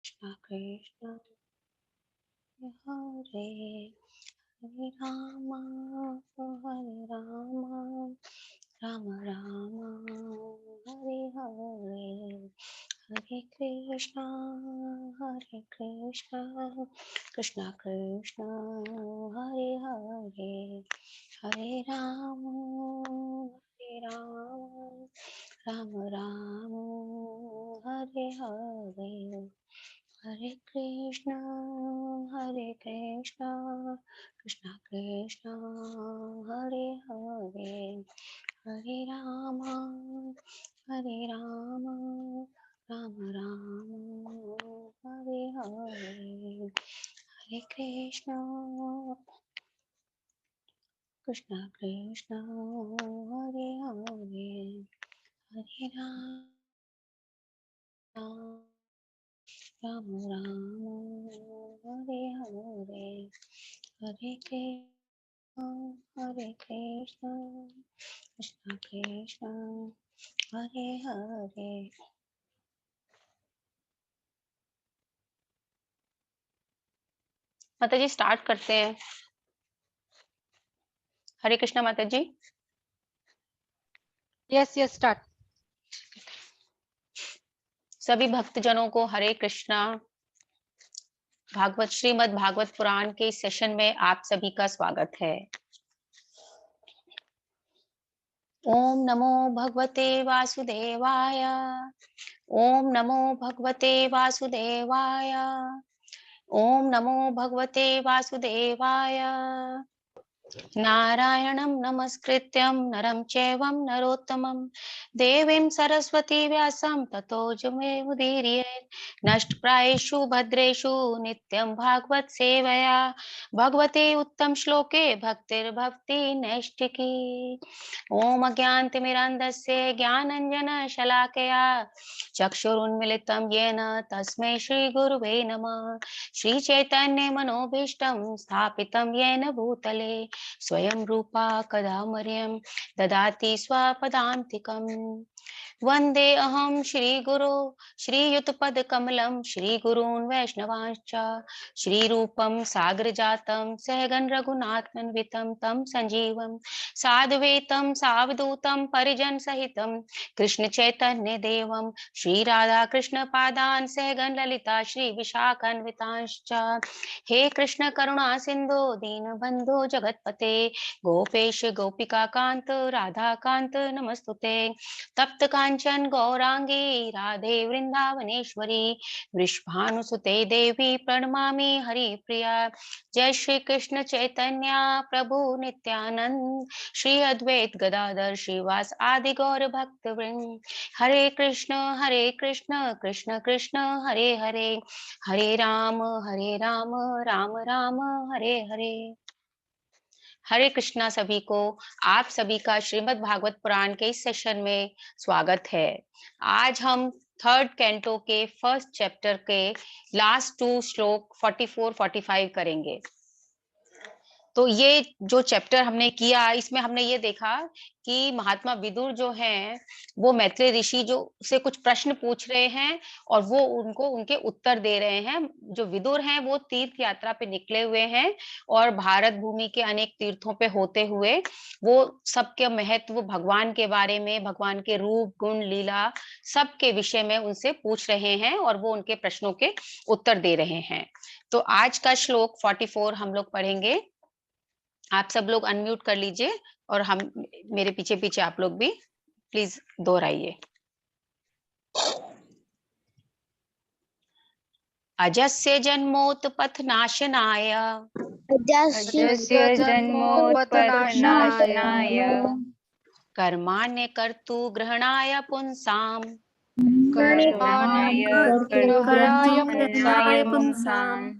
कृष्ण हरे हरे राम राम राम हरे हरे हरे कृष्ण कृष्ण कृष्ण हरे हरे हरे राम राम राम हरे हरे हरे कृष्ण कृष्ण कृष्ण हरे हरे हरे राम राम राम हरे हरे हरे कृष्ण कृष्ण कृष्ण हरे हरे हरे राम राम हरे हरे हरे कृष्ण कृष्ण कृष्ण हरे हरे। माता जी स्टार्ट करते हैं। हरे कृष्णा माता जी। Yes start. सभी भक्तजनों को हरे कृष्णा। भागवत श्रीमद् भागवत पुराण के इस सेशन में आप सभी का स्वागत है। ओम नमो भगवते वासुदेवाय। ओम नमो भगवते वासुदेवाय। ओम नमो भगवते वासुदेवाय। नारायणं नमस्कृत्यं नरं चैवं नरोत्तमं देवीं सरस्वती व्यासं ततो जयमुदीरयेत्। नष्टप्रायेषु भद्रेषु नित्यं भागवत सेवया भगवते उत्तम श्लोके भक्तिर्भक्ति नैष्ठिकी। ओम अज्ञानतिमिरान्धस्य ज्ञानाञ्जनशलाकया चक्षुरुन्मिलितं येन तस्मै श्रीगुरुवे नमः। श्रीचैतन्यमनोभीष्टं स्थापितं येन भूतले स्वयं रूपा कदा मह्यं ददाति स्वपदान्तिकम्। वन्दे अहं श्रीगुरो श्रीयुतपदकमलं श्रीगुरून् वैष्णवांश्च श्रीरूपं सागरजातं सहगण रघुनाथान्वितं तं सञ्जीवं साद्वैतं सावधूतं परिजन सहितं कृष्ण चैतन्य देवं श्रीराधा कृष्ण पादान् सहगण ललिता श्री विशाखान्वितांश्च। हे कृष्ण करुणा सिंधु दीनबंधु जगतपते गोपेश गोपिका कांत राधा कांत नमस्तुते। तप्त कांचन गौरांगी राधे वृंदावनेश्वरी वृषभानुसुते देवी प्रणमामि हरिप्रिया। जय श्री कृष्ण चैतन्य प्रभु नित्यानंद श्री अद्वैत गदाधर श्रीवास आदि गौर भक्त वृंद। हरे कृष्ण कृष्ण कृष्ण हरे हरे हरे राम राम राम हरे हरे। हरे कृष्णा सभी को। आप सभी का श्रीमद् भागवत पुराण के इस सेशन में स्वागत है। आज हम थर्ड कैंटो के फर्स्ट चैप्टर के लास्ट 2 श्लोक 44-45 करेंगे। तो ये जो चैप्टर हमने किया इसमें हमने ये देखा कि महात्मा विदुर जो हैं वो मैत्रेय ऋषि जो से कुछ प्रश्न पूछ रहे हैं और वो उनको उनके उत्तर दे रहे हैं। जो विदुर हैं वो तीर्थ यात्रा पे निकले हुए हैं और भारत भूमि के अनेक तीर्थों पे होते हुए वो सबके महत्व भगवान के बारे में भगवान के रूप गुण लीला सबके विषय में उनसे पूछ रहे हैं और वो उनके प्रश्नों के उत्तर दे रहे हैं। तो आज का श्लोक 44 हम लोग पढ़ेंगे। आप सब लोग अनम्यूट कर लीजिए और हम मेरे पीछे पीछे आप लोग भी प्लीज दोहराइए। अजस्य जन्मोत्पथनाशनाय अजस्य जन्मोत्पथनाशनाय कर्माण्य कर्तु ग्रहणाय पुंसाम् कर्माणि कर्तुग्रहणाय कर्तुग्रहणाय पुंसाम्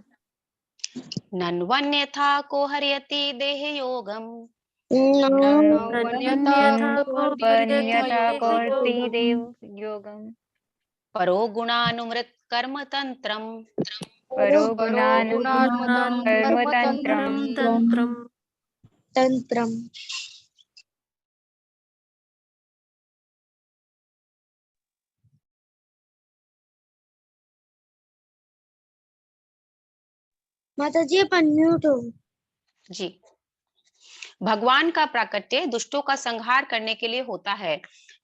नन्वन्यथा को हर्यति देहयोगम् वन्यता कर्ति देव योगम् परो गुणानुमृत कर्म तंत्रम् परो गुणानुमतं कर्मतन्त्रम् तंत्रम् माता जी आप अनम्यूट हो। जी। भगवान का प्राकट्य दुष्टों का संहार करने के लिए होता है।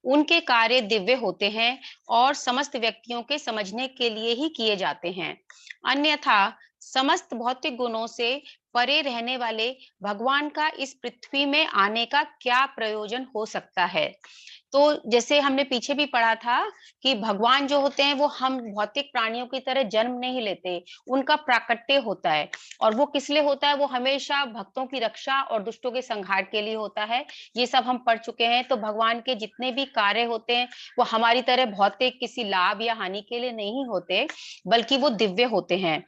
उनके कार्य दिव्य होते हैं और समस्त व्यक्तियों के समझने के लिए ही किए जाते हैं। अन्यथा समस्त भौतिक गुणों से परे रहने वाले भगवान का इस पृथ्वी में आने का क्या प्रयोजन हो सकता है। तो जैसे हमने पीछे भी पढ़ा था कि भगवान जो होते हैं वो हम भौतिक प्राणियों की तरह जन्म नहीं लेते, उनका प्राकट्य होता है। और वो किस लिए होता है? वो हमेशा भक्तों की रक्षा और दुष्टों के संहार के लिए होता है। ये सब हम पढ़ चुके हैं। तो भगवान के जितने भी कार्य होते हैं वो हमारी तरह भौतिक किसी लाभ या हानि के लिए नहीं होते, बल्कि वो दिव्य होते हैं।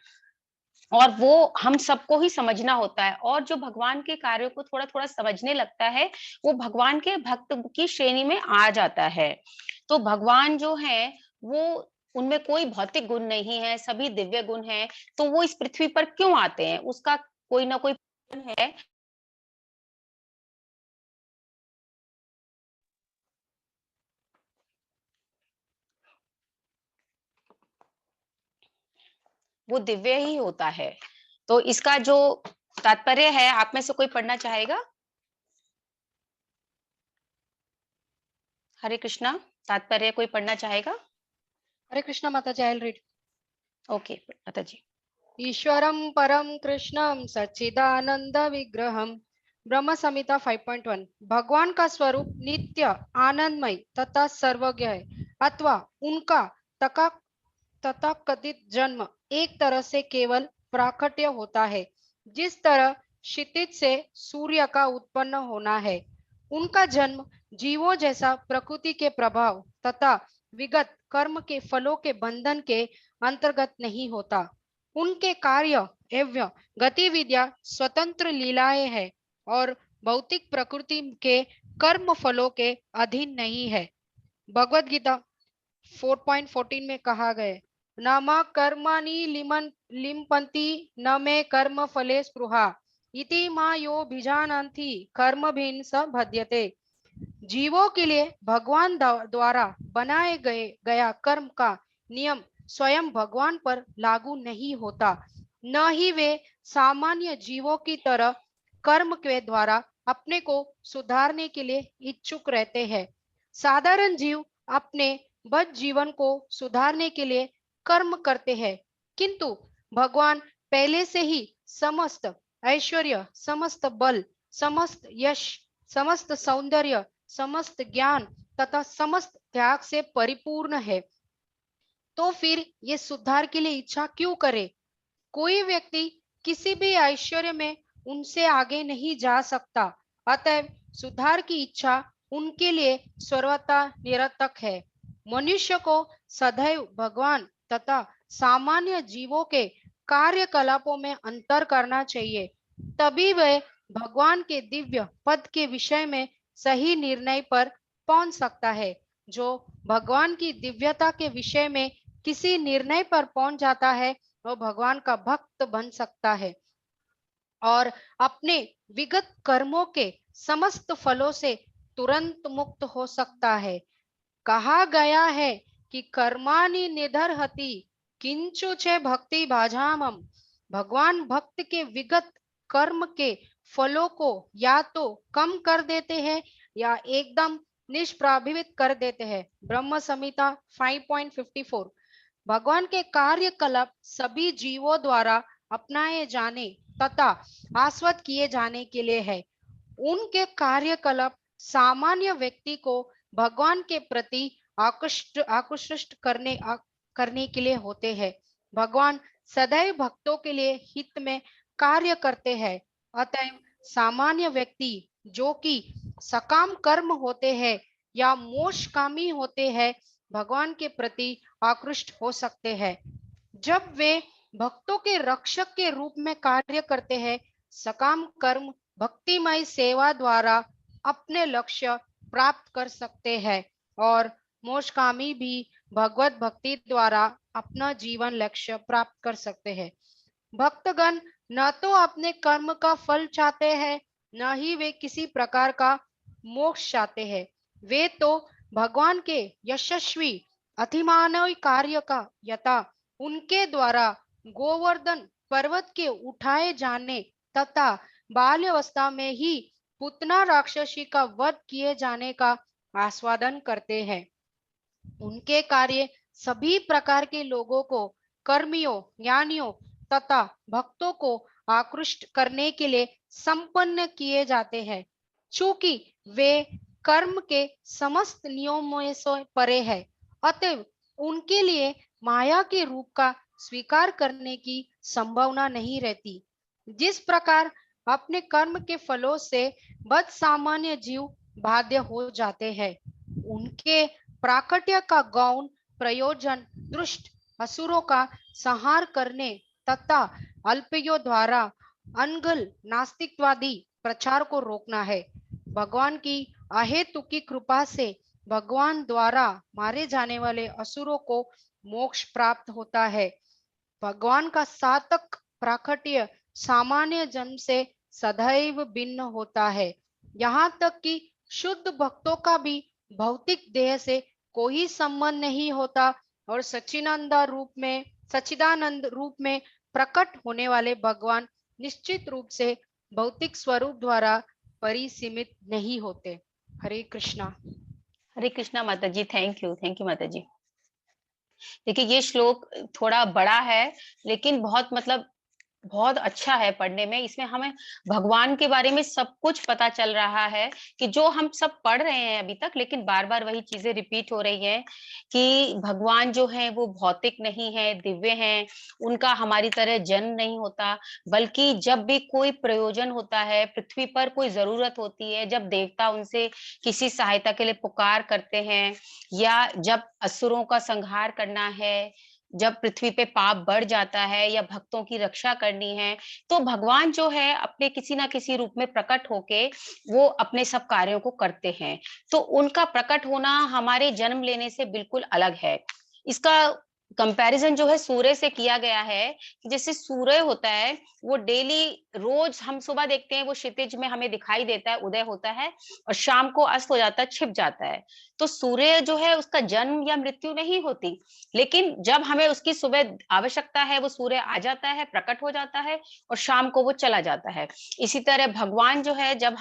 और वो हम सबको ही समझना होता है। और जो भगवान के कार्यों को थोड़ा थोड़ा समझने लगता है वो भगवान के भक्त की श्रेणी में आ जाता है। तो भगवान जो है वो, उनमें कोई भौतिक गुण नहीं है, सभी दिव्य गुण है। तो वो इस पृथ्वी पर क्यों आते हैं? उसका कोई ना कोई कारण है। वो दिव्य ही होता है। तो इसका जो तात्पर्य है, आप में से कोई पढ़ना चाहेगा? हरे कृष्णा, तात्पर्य कोई पढ़ना चाहेगा? हरे कृष्ण माता जी, I'll read. ओके माता जी। ईश्वरं परम कृष्णं सच्चिदानंद विग्रहम। ब्रह्म संहिता 5.1। भगवान का स्वरूप नित्य आनंदमय तथा सर्वज्ञ है, अथवा उनका तका तथाकथित जन्म एक तरह से केवल प्राकट्य होता है, जिस तरह क्षितिज से सूर्य का उत्पन्न होना है। उनका जन्म जीवों जैसा प्रकृति के प्रभाव तथा विगत कर्म के फलों के बंधन के अंतर्गत नहीं होता। उनके कार्य एवं गतिविधियां स्वतंत्र लीलाएं हैं और भौतिक प्रकृति के कर्म फलों के अधीन नहीं है। भगवद गीता 4.14 में कहा गया, न मा कर्माणि लिम्पन्ति न मे कर्म फले स्पृहा इति मा यो बीजानन्ति कर्म भिन्न स बध्यते। जीवों के लिए भगवान द्वारा बनाए गया कर्म का नियम स्वयं भगवान पर लागू नहीं होता, न ही वे सामान्य जीवों की तरह कर्म के द्वारा अपने को सुधारने के लिए इच्छुक रहते हैं। साधारण जीव अपने बद जीवन को सुधारने के लिए कर्म करते हैं, किंतु भगवान पहले से ही समस्त ऐश्वर्य, समस्त बल, समस्त यश, समस्त सौंदर्य, समस्त ज्ञान तथा समस्त त्याग से परिपूर्ण है। तो फिर ये सुधार के लिए इच्छा क्यों करे? कोई व्यक्ति किसी भी ऐश्वर्य में उनसे आगे नहीं जा सकता, अतएव सुधार की इच्छा उनके लिए सर्वथा निरर्थक है। मनुष्य को सदैव भगवान तथा सामान्य जीवों के कार्यकलापों में अंतर करना चाहिए, तभी वह भगवान के दिव्य पद के विषय में सही निर्णय पर पहुंच सकता है। जो भगवान की दिव्यता के विषय में किसी निर्णय पर पहुंच जाता है वो भगवान का भक्त बन सकता है और अपने विगत कर्मों के समस्त फलों से तुरंत मुक्त हो सकता है। कहा गया है कि कर्माणि निदर्हति किंचु चे भक्ति भाजामम। भगवान भक्त के विगत कर्म के फलों को या तो कम कर देते हैं या एकदम निष्प्रभावित कर देते हैं। ब्रह्म संहिता 5.54। भगवान के कार्यकलाप सभी जीवों द्वारा अपनाए जाने तथा आस्वाद किए जाने के लिए है। उनके कार्यकलाप सामान्य व्यक्ति को भगवान के प्रति आकृष्ट करने के लिए होते हैं। भगवान सदैव भक्तों के लिए हित में कार्य करते हैं, अतएव सामान्य व्यक्ति जो कि सकाम कर्म होते हैं या मोक्षकामी होते हैं भगवान के प्रति आकृष्ट हो सकते हैं। जब वे भक्तों के रक्षक के रूप में कार्य करते हैं, सकाम कर्म भक्तिमय सेवा द्वारा अपने लक्ष्य प्राप्त कर सकते हैं और मोक्षकामी भी भगवत भक्ति द्वारा अपना जीवन लक्ष्य प्राप्त कर सकते हैं। भक्तगण न तो अपने कर्म का फल चाहते हैं, न ही वे किसी प्रकार का मोक्ष चाहते हैं। वे तो भगवान के यशस्वी अतिमानव कार्य का यथा उनके द्वारा गोवर्धन पर्वत के उठाए जाने तथा बाल्यावस्था में ही पुतना राक्षसी का वध किए जाने का आस्वादन करते हैं। उनके कार्य सभी प्रकार के लोगों को, कर्मियों, ज्ञानियों तथा भक्तों को आकृष्ट करने के लिए संपन्न किए जाते हैं। चूंकि वे कर्म के समस्त नियमों से परे है, अतएव उनके लिए माया के रूप का स्वीकार करने की संभावना नहीं रहती। जिस प्रकार अपने कर्म के फलों से बद सामान्य जीव बाध्य हो जाते हैं, उनके प्राकट्य का गौण प्रयोजन दुष्ट असुरों का संहार करने तथा अल्पयों द्वारा अनगल नास्तिकवादी प्रचार को रोकना है। भगवान की अहेतुकी कृपा से भगवान द्वारा मारे जाने वाले असुरों को मोक्ष प्राप्त होता है। भगवान का सातक प्राकट्य सामान्य जन्म से सदैव भिन्न होता है। यहाँ तक कि शुद्ध भक्तों का भी भौतिक देह से कोई संबंध नहीं होता और सच्चिदानंद रूप में प्रकट होने वाले भगवान निश्चित रूप से भौतिक स्वरूप द्वारा परिसीमित नहीं होते। हरे कृष्णा माता जी, थैंक यू माता जी। देखिए ये श्लोक थोड़ा बड़ा है लेकिन बहुत अच्छा है पढ़ने में। इसमें हमें भगवान के बारे में सब कुछ पता चल रहा है कि जो हम सब पढ़ रहे हैं अभी तक, लेकिन बार बार वही चीजें रिपीट हो रही हैं कि भगवान जो है वो भौतिक नहीं है, दिव्य हैं। उनका हमारी तरह जन्म नहीं होता, बल्कि जब भी कोई प्रयोजन होता है, पृथ्वी पर कोई जरूरत होती है, जब देवता उनसे किसी सहायता के लिए पुकार करते हैं, या जब असुरों का संहार करना है, जब पृथ्वी पे पाप बढ़ जाता है या भक्तों की रक्षा करनी है, तो भगवान जो है अपने किसी ना किसी रूप में प्रकट होके वो अपने सब कार्यों को करते हैं। तो उनका प्रकट होना हमारे जन्म लेने से बिल्कुल अलग है। इसका कंपैरिजन जो है सूर्य से किया गया है कि जैसे सूर्य होता है वो डेली रोज हम सुबह देखते हैं, वो क्षितिज में हमें दिखाई देता है, उदय होता है और शाम को अस्त हो जाता है, छिप जाता है। तो सूर्य जो है उसका जन्म या मृत्यु नहीं होती, लेकिन जब हमें उसकी सुबह आवश्यकता है वो सूर्य आ जाता है, प्रकट हो जाता है और शाम को वो चला जाता है। इसी तरह भगवान जो है, जब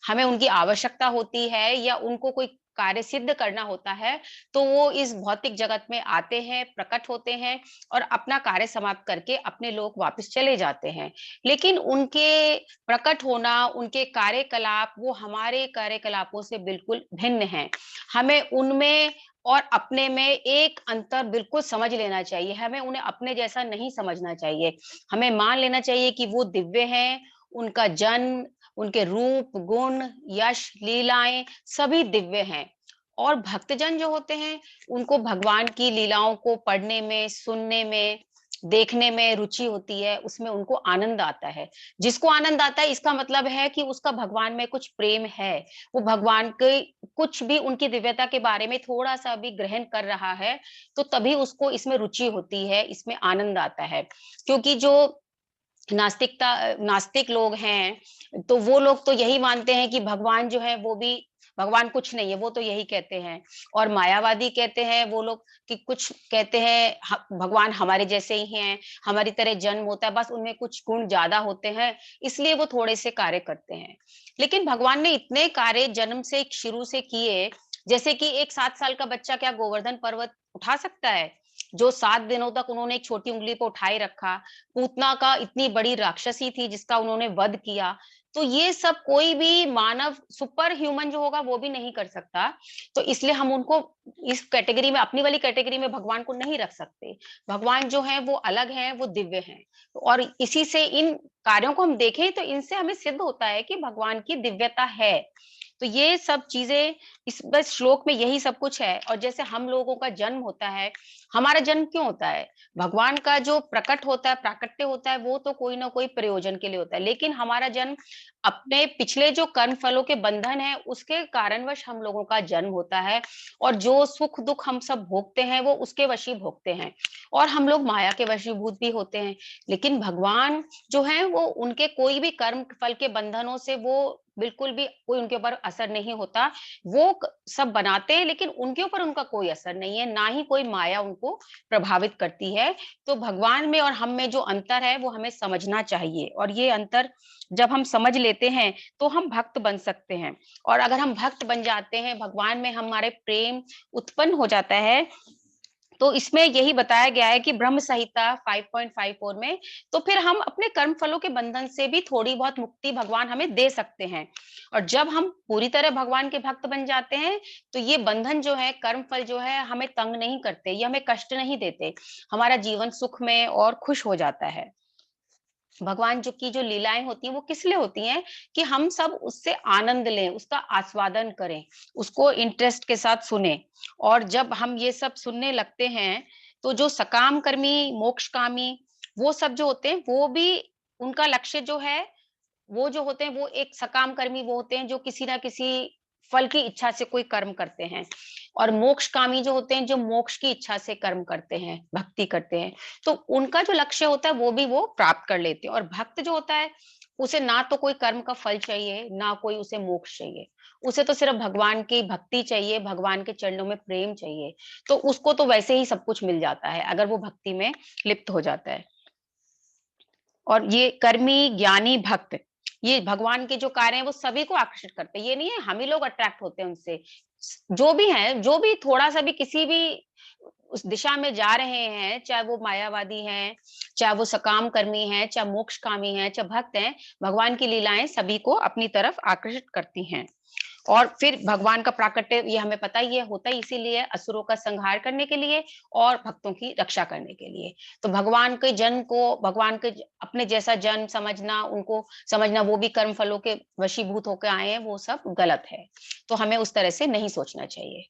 हमें उनकी आवश्यकता होती है या उनको कोई कार्य सिद्ध करना होता है, तो वो इस भौतिक जगत में आते हैं, प्रकट होते हैं और अपना कार्य समाप्त करके अपने लोक वापस चले जाते हैं। लेकिन उनके प्रकट होना, उनके कार्यकलाप वो हमारे कार्यकलापों से बिल्कुल भिन्न हैं। हमें उनमें और अपने में एक अंतर बिल्कुल समझ लेना चाहिए। हमें उन्हें अपने जैसा नहीं समझना चाहिए। हमें मान लेना चाहिए कि वो दिव्य हैं, उनका जन्म, उनके रूप, गुण, यश, लीलाएं सभी दिव्य हैं। और भक्तजन जो होते हैं उनको भगवान की लीलाओं को पढ़ने में, सुनने में, देखने में रुचि होती है, उसमें उनको आनंद आता है। जिसको आनंद आता है इसका मतलब है कि उसका भगवान में कुछ प्रेम है, वो भगवान के कुछ भी उनकी दिव्यता के बारे में थोड़ा सा भी ग्रहण कर रहा है, तो तभी उसको इसमें रुचि होती है, इसमें आनंद आता है। क्योंकि जो नास्तिक लोग हैं तो वो लोग तो यही मानते हैं कि भगवान जो है वो भी भगवान कुछ नहीं है, वो तो यही कहते हैं। और मायावादी कहते हैं वो लोग कि कुछ कहते हैं भगवान हमारे जैसे ही हैं, हमारी तरह जन्म होता है, बस उनमें कुछ गुण ज्यादा होते हैं इसलिए वो थोड़े से कार्य करते हैं। लेकिन भगवान ने इतने कार्य जन्म से शुरू से किए, जैसे कि एक 7 साल का बच्चा क्या गोवर्धन पर्वत उठा सकता है? जो 7 दिनों तक उन्होंने एक छोटी उंगली पर उठाए रखा। पूतना का इतनी बड़ी राक्षसी थी जिसका उन्होंने वध किया। तो ये सब कोई भी मानव सुपर ह्यूमन जो होगा वो भी नहीं कर सकता। तो इसलिए हम उनको इस कैटेगरी में, अपनी वाली कैटेगरी में भगवान को नहीं रख सकते। भगवान जो है वो अलग है, वो दिव्य है। और इसी से इन कार्यों को हम देखें तो इनसे हमें सिद्ध होता है कि भगवान की दिव्यता है। तो ये सब चीजें इस बस श्लोक में यही सब कुछ है। और जैसे हम लोगों का जन्म होता है, हमारा जन्म क्यों होता है? भगवान का जो प्रकट होता है, प्राकट्य होता है, वो तो कोई ना कोई प्रयोजन के लिए होता है। लेकिन हमारा जन्म अपने पिछले जो कर्म फलों के बंधन है उसके कारणवश हम लोगों का जन्म होता है। और जो सुख दुख हम सब भोगते हैं वो उसके वशी भोगते हैं, और हम लोग माया के वशीभूत भी होते हैं। लेकिन भगवान जो है वो उनके कोई भी कर्म फल के बंधनों से वो बिल्कुल भी कोई उनके ऊपर असर नहीं होता। वो सब बनाते हैं लेकिन उनके ऊपर उनका कोई असर नहीं है, ना ही कोई माया उनको प्रभावित करती है। तो भगवान में और हम में जो अंतर है वो हमें समझना चाहिए, और ये अंतर जब हम समझ लेते हैं तो हम भक्त बन सकते हैं। और अगर हम भक्त बन जाते हैं, भगवान में हमारे प्रेम उत्पन्न हो जाता है, तो इसमें यही बताया गया है कि ब्रह्म संहिता 5.54 में, तो फिर हम अपने कर्म फलों के बंधन से भी थोड़ी बहुत मुक्ति भगवान हमें दे सकते हैं। और जब हम पूरी तरह भगवान के भक्त बन जाते हैं तो ये बंधन जो है, कर्म फल जो है, हमें तंग नहीं करते, ये हमें कष्ट नहीं देते, हमारा जीवन सुख में और खुश हो जाता है। भगवान जो लीलाएं होती हैं वो किस लिए होती हैं? कि हम सब उससे आनंद लें, उसका आस्वादन करें, उसको इंटरेस्ट के साथ सुने। और जब हम ये सब सुनने लगते हैं तो जो सकाम कर्मी मोक्षकामी वो सब जो होते हैं, वो भी उनका लक्ष्य जो है, वो जो होते हैं वो एक सकाम कर्मी वो होते हैं जो किसी ना किसी फल की इच्छा से कोई कर्म करते हैं। और मोक्षकामी जो होते हैं जो मोक्ष की इच्छा से कर्म करते हैं, भक्ति करते हैं। तो उनका जो लक्ष्य होता है वो भी वो प्राप्त कर लेते हैं। और भक्त जो होता है उसे ना तो कोई कर्म का फल चाहिए, ना कोई उसे मोक्ष चाहिए, उसे तो सिर्फ भगवान की भक्ति चाहिए, भगवान के चरणों में प्रेम चाहिए। तो उसको तो वैसे ही सब कुछ मिल जाता है अगर वो भक्ति में लिप्त हो जाता है। और ये कर्मी ज्ञानी भक्त, ये भगवान के जो कार्य हैं वो सभी को आकर्षित करते हैं। ये नहीं है हम ही लोग अट्रैक्ट होते हैं उनसे, जो भी है, जो भी थोड़ा सा भी किसी भी उस दिशा में जा रहे हैं, चाहे वो मायावादी हैं, चाहे वो सकाम कर्मी हैं, चाहे मोक्षकामी हैं, चाहे भक्त हैं, भगवान की लीलाएं सभी को अपनी तरफ आकर्षित करती हैं। और फिर भगवान का प्राकट्य ये हमें पता ही है, होता ही इसीलिए असुरों का संहार करने के लिए और भक्तों की रक्षा करने के लिए। तो भगवान के जन को, भगवान के अपने जैसा जन समझना, उनको समझना वो भी कर्म फलों के वशीभूत होकर आए हैं, वो सब गलत है। तो हमें उस तरह से नहीं सोचना चाहिए।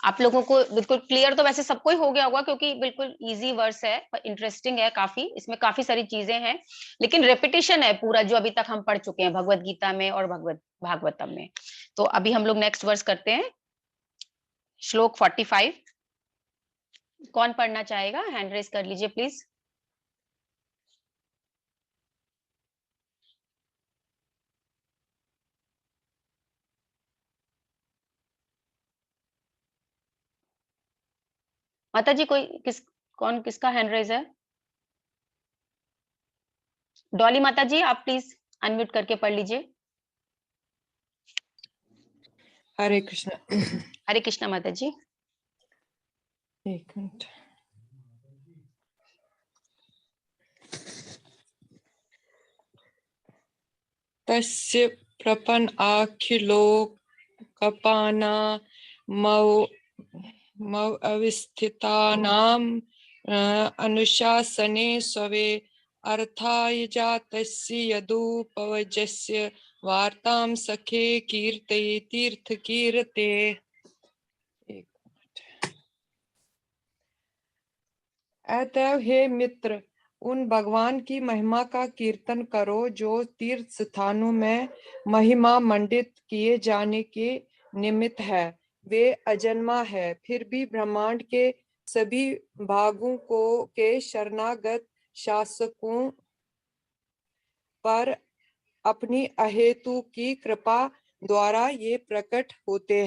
आप लोगों को बिल्कुल क्लियर तो वैसे सबको ही हो गया होगा, क्योंकि बिल्कुल इजी वर्स है, इंटरेस्टिंग है काफी, इसमें काफी सारी चीजें हैं, लेकिन रेपिटेशन है पूरा जो अभी तक हम पढ़ चुके हैं भगवत गीता में और भागवतम में। तो अभी हम लोग नेक्स्ट वर्स करते हैं, श्लोक 45। कौन पढ़ना चाहेगा? हैंड रेज कर लीजिए प्लीज। माता जी कोई कौन किसका हैंड रेज है? डॉली माता जी आप प्लीज अनम्यूट करके पढ़ लीजिए। हरे कृष्ण। हरे कृष्णा माता जी। एक मिनट। तस्य प्रपन आखिलोकपाना मौ अवस्थितानां अनुशासने स्वे अर्थाय जातस्य यदुपवजस्य वार्तां सखे कीर्तये तीर्थ कीर्ते। अतएव हे मित्र, उन भगवान की महिमा का कीर्तन करो जो तीर्थ स्थानों में महिमा मंडित किए जाने के निमित्त है। वे अजन्मा है, फिर भी ब्रह्मांड के सभी भागों के शरणागत शासकों पर अपनी अहेतु की कृपा द्वारा वे प्रकट होते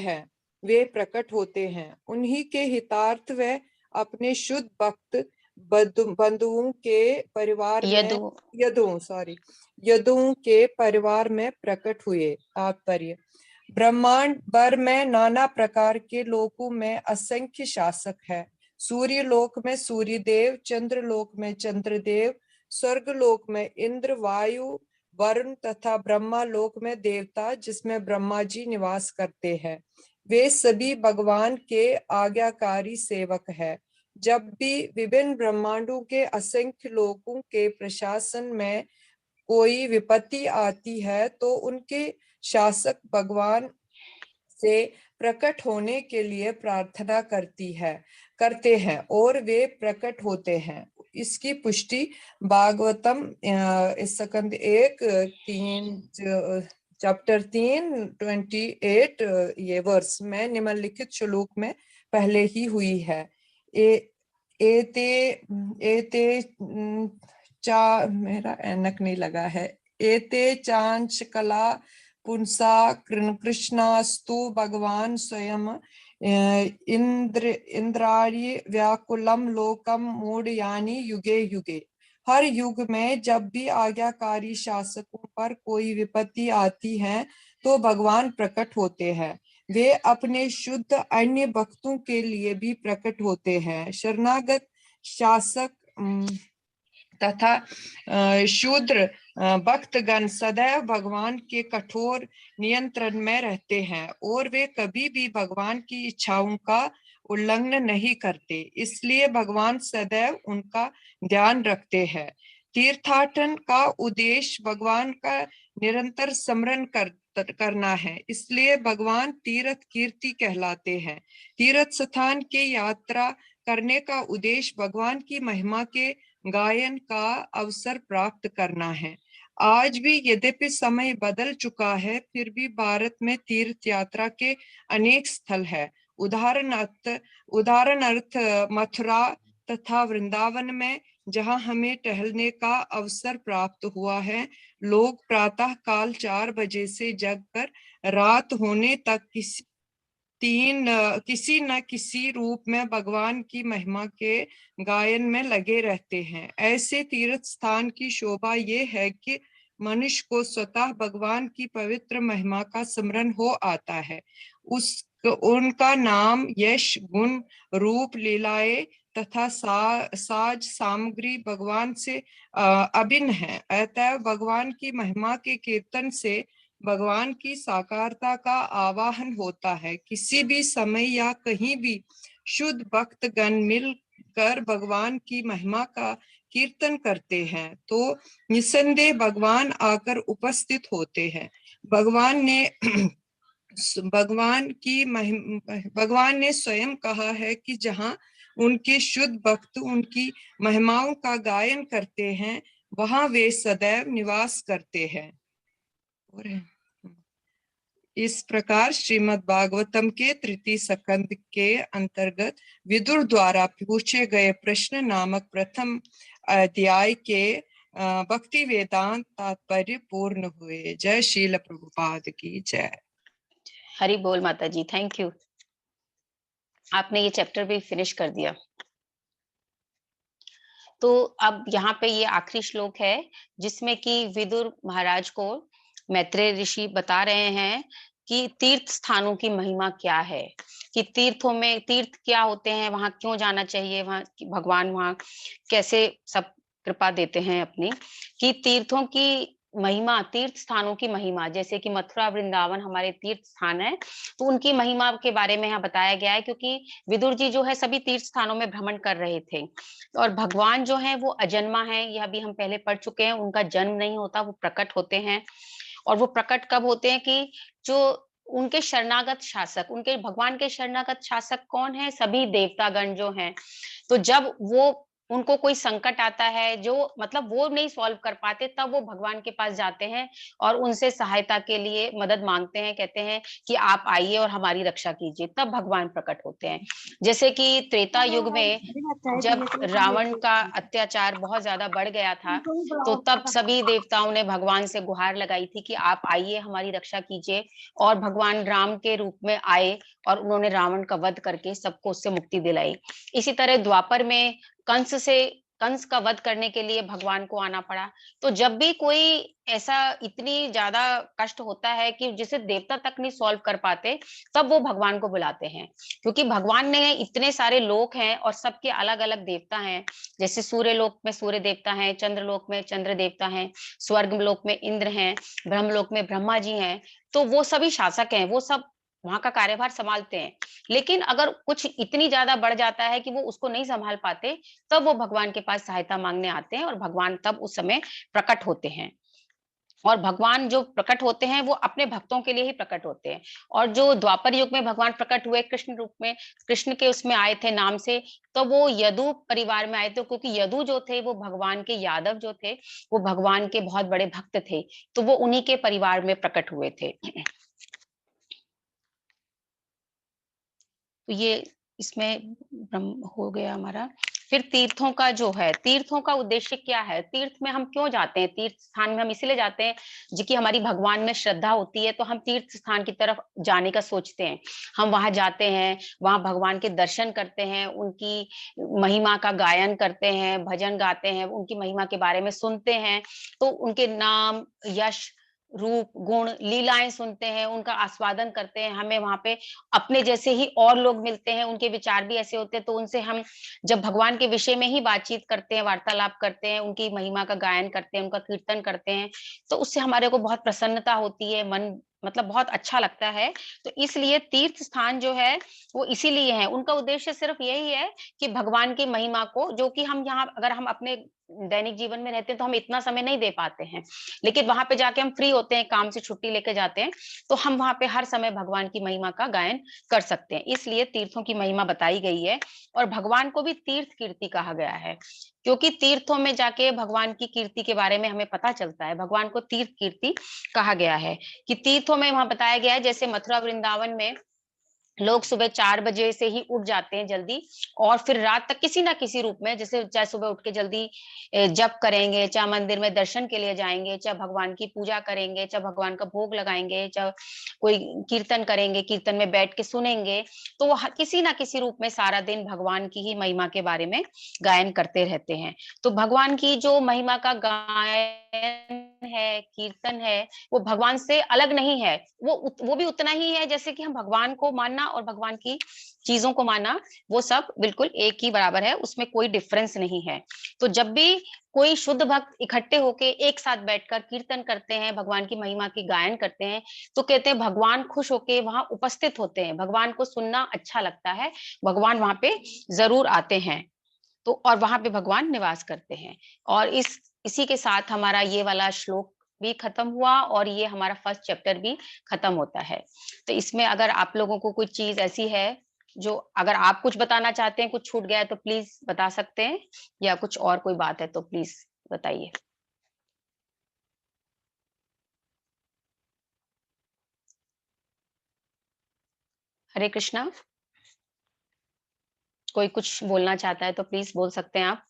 हैं। उन्हीं के हितार्थ वे अपने शुद्ध भक्त बंधुओं के परिवार में यदुओं के परिवार में प्रकट हुए। तात्पर्य: ब्रह्मांड भर में नाना प्रकार के लोकों में असंख्य शासक है। सूर्य लोक में सूर्यदेव, चंद्र लोक में चंद्रदेव, स्वर्ग लोक में इंद्र, वायु, वरुण तथा ब्रह्मा लोक में देवता जिसमें ब्रह्मा जी निवास करते हैं। वे सभी भगवान के आज्ञाकारी सेवक है। जब भी विभिन्न ब्रह्मांडों के असंख्य लोकों के प्रशासन में कोई विपत्ति आती है तो उनके शासक भगवान से प्रकट होने के लिए प्रार्थना करते हैं और वे प्रकट होते हैं। इसकी पुष्टि भागवतम स्कंद 1 चैप्टर 3:28 ये वर्ष में निम्नलिखित श्लोक में पहले ही हुई है। एते चा मेरा ऐनक नहीं लगा है। एते चांच कला पुंसा कृष्णास्तु भगवान स्वयं इंद्राणी व्याकुलम लोकम मूढ़यानि युगे युगे। हर युग में जब भी आज्ञाकारी शासकों पर कोई विपत्ति आती है तो भगवान प्रकट होते हैं। वे अपने शुद्ध अन्य भक्तों के लिए भी प्रकट होते हैं। शरणागत शासक तथा शूद्र भक्तगण सदैव भगवान के कठोर नियंत्रण में रहते हैं और वे कभी भी भगवान की इच्छाओं का उल्लंघन नहीं करते, इसलिए भगवान सदैव उनका ध्यान रखते हैं। तीर्थाटन का उद्देश्य भगवान का निरंतर स्मरण करना है, इसलिए भगवान तीर्थ कीर्ति कहलाते हैं। तीर्थ स्थान की यात्रा करने का उद्देश्य भगवान की महिमा के गायन का अवसर प्राप्त करना है। आज भी यद्यपि समय बदल चुका है, फिर भी भारत में तीर्थ यात्रा के अनेक स्थल है। उदाहरणार्थ मथुरा तथा वृंदावन में जहां हमें टहलने का अवसर प्राप्त हुआ है, लोग प्रातः काल 4 बजे से जगकर रात होने तक किसी न किसी रूप में भगवान की महिमा के गायन में लगे रहते हैं। ऐसे तीर्थ स्थान की शोभा ये है कि मनुष्य को स्वतः भगवान की पवित्र महिमा का स्मरण हो आता है। उनका नाम, यश, गुण, रूप, लीलाएं तथा साज सामग्री भगवान से अभिन्न है। अतः भगवान की महिमा के कीर्तन से भगवान की साकारता का आवाहन होता है। किसी भी समय या कहीं भी शुद्ध भक्तगण मिलकर भगवान की महिमा का कीर्तन करते हैं तो निसंदेह भगवान आकर उपस्थित होते हैं। भगवान ने स्वयं कहा है कि जहाँ उनके शुद्ध भक्त उनकी महिमाओं का गायन करते हैं, वहां वे सदैव निवास करते हैं। इस प्रकार श्रीमद् भागवतम के तृतीय स्कंद के अंतर्गत विदुर द्वारा पूछे गए प्रश्न नामक प्रथम अध्याय के भक्ति वेदांत तात्पर्य पूर्ण हुए। जय श्रील प्रभुपाद की जय। हरि बोल माता जी, थैंक यू। आपने ये चैप्टर भी फिनिश कर दिया। तो अब यहाँ पे ये आखिरी श्लोक है जिसमें कि विदुर महाराज को मैत्रेय ऋषि बता रहे हैं कि तीर्थ स्थानों की महिमा क्या है, कि तीर्थों में तीर्थ क्या होते हैं, वहां क्यों जाना चाहिए, वहां भगवान वहां कैसे सब कृपा देते हैं अपनी, कि तीर्थों की महिमा, तीर्थ स्थानों की महिमा, जैसे कि मथुरा वृंदावन हमारे तीर्थ स्थान है, तो उनकी महिमा के बारे में यहाँ बताया गया है। क्योंकि विदुर जी जो है सभी तीर्थ स्थानों में भ्रमण कर रहे थे और भगवान जो है वो अजन्मा है, यह भी हम पहले पढ़ चुके हैं। उनका जन्म नहीं होता, वो प्रकट होते हैं। और वो प्रकट कब होते हैं कि जो उनके शरणागत शासक, उनके भगवान के शरणागत शासक कौन है, सभी देवतागण जो हैं, तो जब वो उनको कोई संकट आता है जो मतलब वो नहीं सॉल्व कर पाते, तब वो भगवान के पास जाते हैं और उनसे सहायता के लिए मदद मांगते हैं, कहते हैं कि आप आइए और हमारी रक्षा कीजिए, तब भगवान प्रकट होते हैं। जैसे कि त्रेता युग में जब रावण का अत्याचार बहुत ज्यादा बढ़ गया था, तो तब सभी देवताओं ने भगवान से गुहार लगाई थी कि आप आइए हमारी रक्षा कीजिए, और भगवान राम के रूप में आए और उन्होंने रावण का वध करके सबको उससे मुक्ति दिलाई। इसी तरह द्वापर में कंस का वध करने के लिए भगवान को आना पड़ा। तो जब भी कोई ऐसा इतनी ज्यादा कष्ट होता है कि जिसे देवता तक नहीं सॉल्व कर पाते, तब वो भगवान को बुलाते हैं। क्योंकि भगवान ने इतने सारे लोक हैं और सबके अलग अलग देवता हैं। जैसे सूर्य लोक में सूर्य देवता हैं, चंद्र लोक में चंद्र देवता हैं, स्वर्ग लोक में इंद्र हैं, ब्रह्मलोक में ब्रह्मा जी हैं। तो वो सभी शासक हैं, वो सब वहां का कार्यभार संभालते हैं। लेकिन अगर कुछ इतनी ज्यादा बढ़ जाता है कि वो उसको नहीं संभाल पाते, तब वो भगवान के पास सहायता मांगने आते हैं और भगवान तब उस समय प्रकट होते हैं। और भगवान जो प्रकट होते हैं वो अपने भक्तों के लिए ही प्रकट होते हैं। और जो द्वापर युग में भगवान प्रकट हुए कृष्ण रूप में, कृष्ण के उसमें आए थे नाम से, तो वो यदु परिवार में आए थे। क्योंकि यदु जो थे वो भगवान के यादव जो थे, वो भगवान के बहुत बड़े भक्त थे, तो वो उन्हीं के परिवार में प्रकट हुए थे। तो ये इसमें हो गया हमारा। फिर तीर्थों का जो है, तीर्थों का उद्देश्य क्या है, तीर्थ में हम क्यों जाते हैं, तीर्थ स्थान में हम इसीलिए जाते हैं जी कि हमारी भगवान में श्रद्धा होती है, तो हम तीर्थ स्थान की तरफ जाने का सोचते हैं। हम वहां जाते हैं, वहां भगवान के दर्शन करते हैं, उनकी महिमा का गायन करते हैं, भजन गाते हैं, उनकी महिमा के बारे में सुनते हैं, तो उनके नाम, यश, रूप, गुण, लीलाएं सुनते हैं, उनका आस्वादन करते हैं। हमें वहां पे अपने जैसे ही और लोग मिलते हैं, उनके विचार भी ऐसे होते हैं, तो उनसे हम जब भगवान के विषय में ही बातचीत करते हैं, वार्तालाप करते हैं, उनकी महिमा का गायन करते हैं, उनका कीर्तन करते हैं, तो उससे हमारे को बहुत प्रसन्नता होती है, मन मतलब बहुत अच्छा लगता है। तो इसलिए तीर्थ स्थान जो है वो इसीलिए है, उनका उद्देश्य सिर्फ यही है कि भगवान की महिमा को, जो कि हम यहाँ अगर हम अपने दैनिक जीवन में रहते हैं तो हम इतना समय नहीं दे पाते हैं, लेकिन वहां पे जाके हम फ्री होते हैं, काम से छुट्टी लेके जाते हैं, तो हम वहां पे हर समय भगवान की महिमा का गायन कर सकते हैं। इसलिए तीर्थों की महिमा बताई गई है, और भगवान को भी तीर्थ कीर्ति कहा गया है, क्योंकि तीर्थों में जाके भगवान की कीर्ति के बारे में हमें पता चलता है। भगवान को तीर्थ कीर्ति कहा गया है कि तीर्थों में वहां बताया गया है, जैसे मथुरा वृंदावन में लोग सुबह 4 बजे से ही उठ जाते हैं जल्दी, और फिर रात तक किसी ना किसी रूप में, जैसे चाहे सुबह उठ के जल्दी जप करेंगे, चाहे मंदिर में दर्शन के लिए जाएंगे, चाहे भगवान की पूजा करेंगे, चाहे भगवान का भोग लगाएंगे, चाहे कोई कीर्तन करेंगे, कीर्तन में बैठ के सुनेंगे, तो वो किसी ना किसी रूप में सारा दिन भगवान की ही महिमा के बारे में गायन करते रहते हैं। तो भगवान की जो महिमा का गायन है, कीर्तन है, वो भगवान से अलग नहीं है, वो भी उतना ही है जैसे कि हम भगवान को मानना और भगवान की चीजों को मानना, वो सब बिल्कुल एक ही बराबर है, उसमें कोई डिफरेंस नहीं है। तो जब भी कोई शुद्ध भक्त इकट्ठे होके एक साथ बैठकर कीर्तन करते हैं, भगवान की महिमा की गायन करते हैं, तो कहते हैं भगवान खुश होके वहां उपस्थित होते हैं, भगवान को सुनना अच्छा लगता है, भगवान वहां पे जरूर आते हैं, तो और वहां पे भगवान निवास करते हैं। और इसी के साथ हमारा ये वाला श्लोक भी खत्म हुआ, और ये हमारा फर्स्ट चैप्टर भी खत्म होता है। तो इसमें अगर आप लोगों को कुछ चीज ऐसी है जो अगर आप कुछ बताना चाहते हैं, कुछ छूट गया है तो प्लीज बता सकते हैं, या कुछ और कोई बात है तो प्लीज बताइए। हरे कृष्णा। कोई कुछ बोलना चाहता है तो प्लीज बोल सकते हैं आप।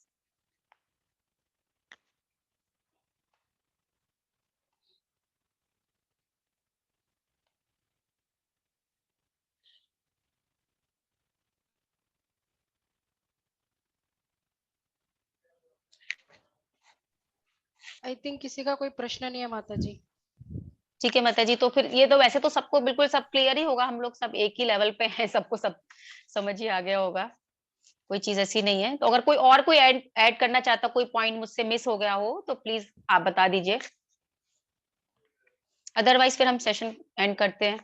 आई थिंक किसी का कोई प्रश्न नहीं है माता जी। ठीक है माता जी, तो फिर ये तो वैसे तो सबको बिल्कुल सब क्लियर ही होगा, हम लोग सब एक ही लेवल पे हैं, सबको सब समझ ही आ गया होगा, कोई चीज ऐसी नहीं है। तो अगर कोई ऐड करना चाहता, कोई पॉइंट मुझसे मिस हो गया हो तो प्लीज आप बता दीजिए, अदरवाइज फिर हम सेशन एंड करते हैं।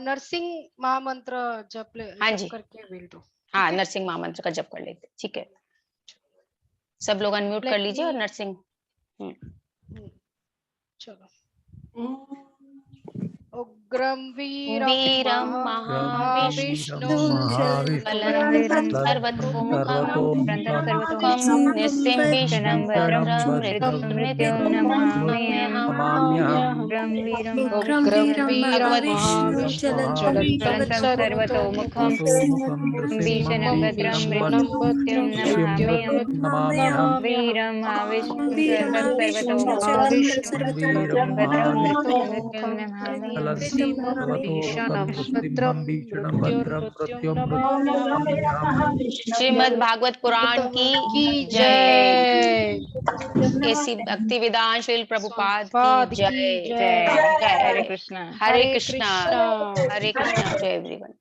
नरसिंह महामंत्र जप हाँ जप जी, करके विल डू। हाँ नरसिंह महामंत्र का जप कर लेते, ठीक है। सब लोग अनम्यूट कर लीजिए और नरसिंह। चलो। उग्रं वीरं महाविष्णु बलं सर्वतोमुखं निस्सिंहिष्णं भद्रं मृत्युं नमाम्यहम्। उग्रं वीरं महाविष्णु जलतं सर्वतोमुखं भीषणं भद्रं मृत्युं नमाम्यहम्। वीरं महाविष्णुं सर्वतोमुखं भद्रं मृत्युं नमामि। श्रीमद् भागवत पुराण की जय। ऐसी भक्ति वेदांत श्रील प्रभुपाद की जय। जय। हरे कृष्णा। हरे कृष्णा। हरे कृष्णा। जय एवरीवन।